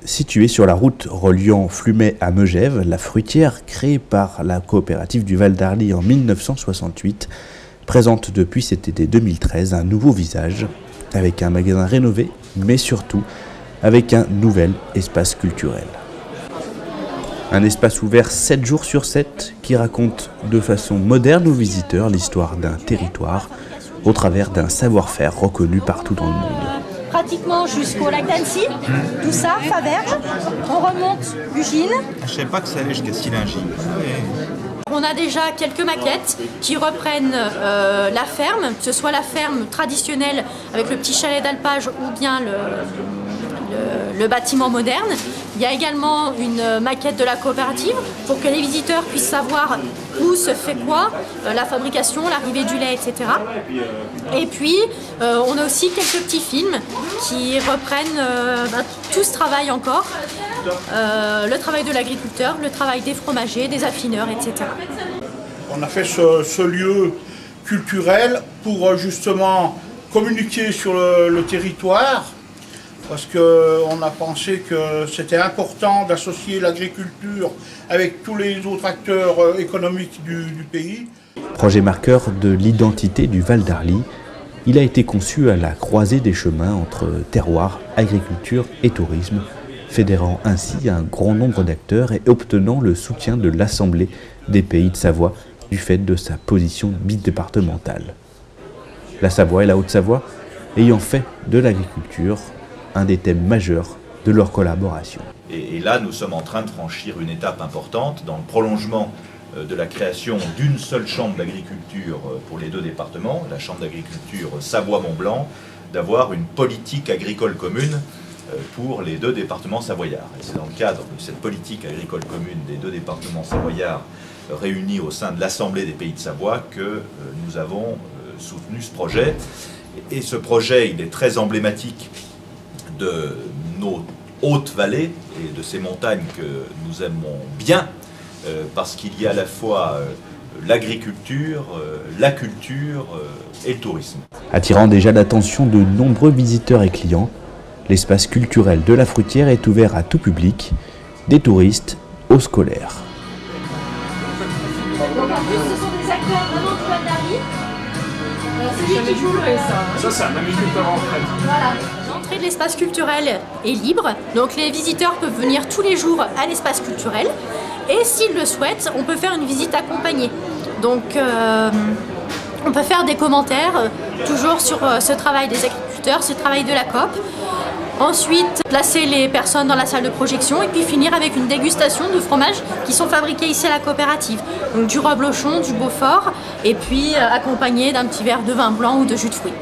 Située sur la route reliant Flumet à Megève, la fruitière, créée par la coopérative du Val d'Arly en 1968, présente depuis cet été 2013 un nouveau visage, avec un magasin rénové, mais surtout avec un nouvel espace culturel. Un espace ouvert 7 jours sur 7 qui raconte de façon moderne aux visiteurs l'histoire d'un territoire au travers d'un savoir-faire reconnu partout dans le monde. Pratiquement jusqu'au lac d'Annecy, tout ça, Faverges, on remonte Ugine. Je ne savais pas que ça allait jusqu'à Sillingy. On a déjà quelques maquettes qui reprennent la ferme, que ce soit la ferme traditionnelle avec le petit chalet d'alpage ou bien le bâtiment moderne. Il y a également une maquette de la coopérative pour que les visiteurs puissent savoir où se fait quoi, la fabrication, l'arrivée du lait, etc. Et puis, on a aussi quelques petits films qui reprennent tout ce travail encore. Le travail de l'agriculteur, le travail des fromagers, des affineurs, etc. On a fait ce lieu culturel pour justement communiquer sur le territoire, parce qu'on a pensé que c'était important d'associer l'agriculture avec tous les autres acteurs économiques du pays. Projet marqueur de l'identité du Val d'Arly, il a été conçu à la croisée des chemins entre terroir, agriculture et tourisme, fédérant ainsi un grand nombre d'acteurs et obtenant le soutien de l'Assemblée des Pays de Savoie du fait de sa position bidépartementale. La Savoie et la Haute-Savoie ayant fait de l'agriculture un des thèmes majeurs de leur collaboration. Et là, nous sommes en train de franchir une étape importante dans le prolongement de la création d'une seule chambre d'agriculture pour les deux départements, la chambre d'agriculture Savoie-Mont-Blanc, d'avoir une politique agricole commune pour les deux départements savoyards. Et c'est dans le cadre de cette politique agricole commune des deux départements savoyards réunis au sein de l'Assemblée des Pays de Savoie que nous avons soutenu ce projet. Et ce projet, il est très emblématique de nos hautes vallées et de ces montagnes que nous aimons bien, parce qu'il y a à la fois l'agriculture, la culture et le tourisme. Attirant déjà l'attention de nombreux visiteurs et clients, l'espace culturel de la fruitière est ouvert à tout public, des touristes aux scolaires. Donc en plus, ce sont des acteurs vraiment du Val d'Arly. C'est lui qui joue Ça, c'est un agriculteur en fait. Voilà. L'entrée de l'espace culturel est libre, donc les visiteurs peuvent venir tous les jours à l'espace culturel. Et s'ils le souhaitent, on peut faire une visite accompagnée. Donc on peut faire des commentaires toujours sur ce travail des agriculteurs, ce travail de la COP. Ensuite, placer les personnes dans la salle de projection et puis finir avec une dégustation de fromages qui sont fabriqués ici à la coopérative. Donc du reblochon, du Beaufort et puis accompagné d'un petit verre de vin blanc ou de jus de fruits.